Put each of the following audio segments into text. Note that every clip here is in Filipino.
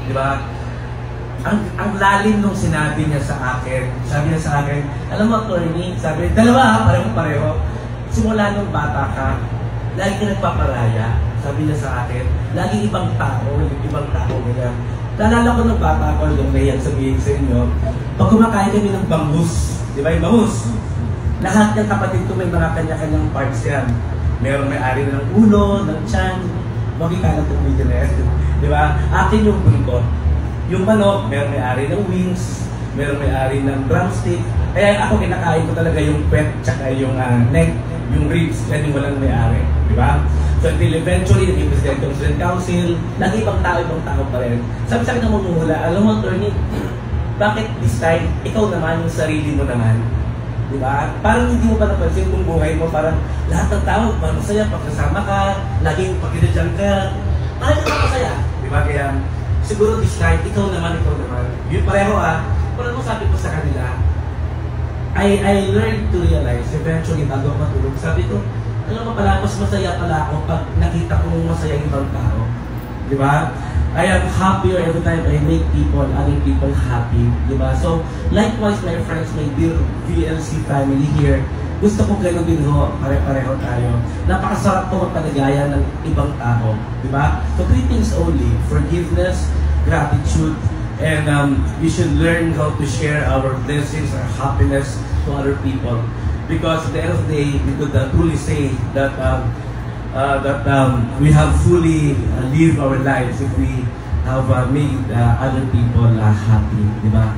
Di ba? Ang lalim nung sinabi niya sa akin. Sabi niya sa akin, alam mo, attorney, sabi, dalawa, pareho-pareho. Simula nung bata ka, lagi ka nagpaparaya. Sabi niya sa akin, lagi ibang tao, yung ibang tao nila. Naalala ko nung bata ko, yung nahiyan sabihin sa inyo, pag kumakain kami ng bangus, di ba yung bangus? Lahat ng kapatid ko may mga kanya-kanyang parts yan. Meron may-ari ng ulo, ng tiyan, magkikalat ng video na yan. Di ba? Akin yung buntot. Yung manok, meron may-ari ng wings, meron may-ari ng drumstick. Kaya ako kinakain ko talaga yung pet, tsaka yung neck, yung ribs, yan yung walang may-ari. Di ba? So until eventually, naging president ng student council, lagi ibang tao pa rin. Sabi sa akin na mamumula, alam mo, attorney, bakit this time, ikaw naman, yung sarili mo naman? Di ba? Parang hindi mo pa napansin kung buhay mo, parang lahat ng tao, masaya, pagkasama ka, laging pag-inadyan ka, tayo ka masaya. Di ba? Kaya, siguro this time, ikaw naman. Yung pareho parang mo sabi ko sa kanila, I learned to realize, eventually, bago ako matulog, sabi ko, alam mo pala, mas masaya pala ako pag nakita kong masaya yung ibang tao. Di ba? I am happier every time I make other people happy. Di ba? So, likewise, my friends, my dear VLC family here, gusto ko gano'n din ho, pare-pareho tayo. Napakasarap ko magpaligaya ng ibang tao. Di ba? So, 3 things only: forgiveness, gratitude, and we should learn how to share our blessings, our happiness to other people. Because at the end of the day, we could truly say that we have fully lived our lives if we have made other people happy, di ba?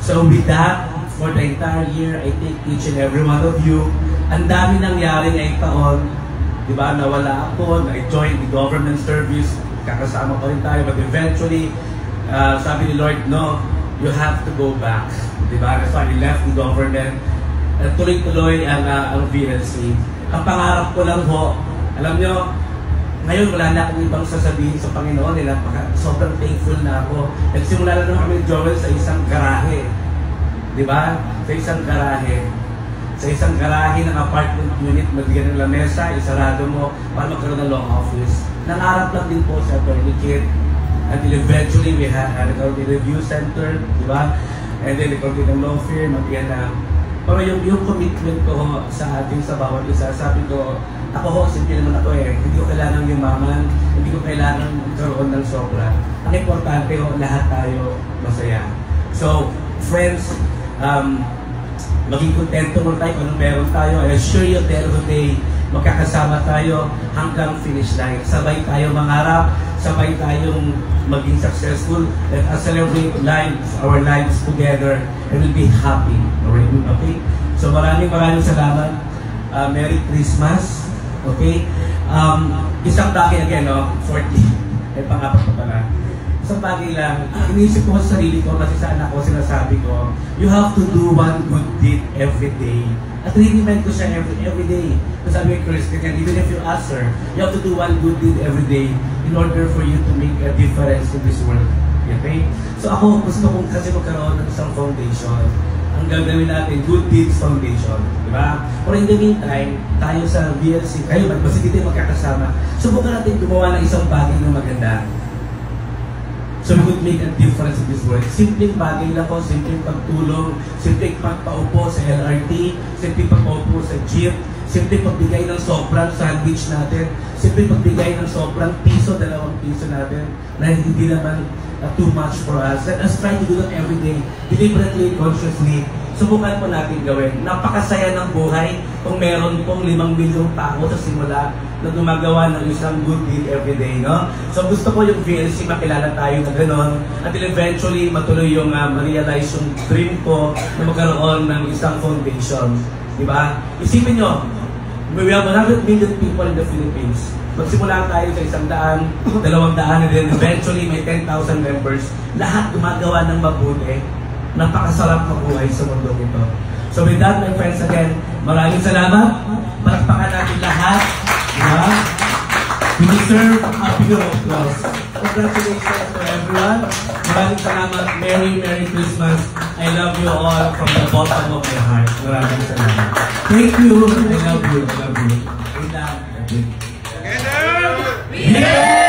So with that, for the entire year, I think each and every one of you, ang dami nangyari ngayong taon, di ba? Nawala ako, I-joined the government service, kakasama pa rin tayo, but eventually, sabi ni Lord, no, you have to go back, di ba? That's why we left the government. Tuloy-tuloy ang VLC. Ang pangarap ko lang ho, alam nyo, ngayon wala na akong ibang sasabihin sa Panginoon, sobrang thankful na ako. Nagsimula na naman kami ni Joel sa isang garahe. Di ba? Sa isang garahe. Sa isang garahe ng apartment unit, magiging ng lamesa, isarado mo para magkaroon ng law office. Nangarap lang din po sa Attorney Kit. Until eventually we had a review center, di ba? And then nagkaroon din ng law firm, magiging na. Pero yung commitment ko sa ating sa bawat isa, sabi ko, ako ho, simple naman ako hindi ko kailangan yumaman, hindi ko kailangan magkaroon ng sobra. Ang importante ho, lahat tayo masaya. So, friends, maging kontento mo tayo kung anong meron tayo. I assure you, at the end of the day, magkakasama tayo hanggang finish line. Sabay tayo mangarap, sabay tayong maging successful. Let us celebrate our lives together and we'll be happy. Okay? So maraming salamat. Merry Christmas. Okay? Isang bagay again, 40. Pangapat pa pala. Isang bagay lang, iniisip ko sa sarili ko kasi sa anak ko, sinasabi ko, you have to do one good deed every day. At remind ko siya every day. So sabi ko, Christian, even if you ask her, you have to do one good deed every day in order for you to make a difference in this world. Okay? So ako, gusto kong kasi magkaroon ng isang foundation. Ang gagawin natin, Good Deeds Foundation. Diba? Or in the meantime, tayo sa VLC, kayo, basta hindi tayo magkakasama, subukan natin gumawa ng isang bagay na maganda. So we could make a difference in this world. Simpleng bagay lang po, simpleng pagtulong, simpleng pagpaupo sa LRT, simpleng pagpaupo sa jeep, simpleng pagbigay ng sobrang sandwich natin, simpleng pagbigay ng sobrang piso, 2 piso natin, na hindi naman too much for us. Let us try to do that every day, deliberately, consciously. Subukan po natin gawin. Napakasaya ng buhay kung meron pong 5 milyong tao sa simula na gumagawa ng isang good deed every day, no? So gusto ko yung VLC makilala tayo na gano'n until eventually matuloy yung ma-realize yung dream ko na magkaroon ng isang foundation. Diba? Isipin nyo, we have 100 million people in the Philippines. Magsimula tayo sa 100, 200, and then eventually may 10,000 members. Lahat gumagawa ng mabuti. Napakasarap mabuhay sa mundo ito. So with that, my friends, again, maraming salamat. Palakpakan natin lahat. Diba? We deserve a big applause. Congratulations to everyone. Maraming salamat. Merry Christmas. I love you all from the bottom of my heart. Maraming salamat. Thank you. I love you. With that, Together! yeah!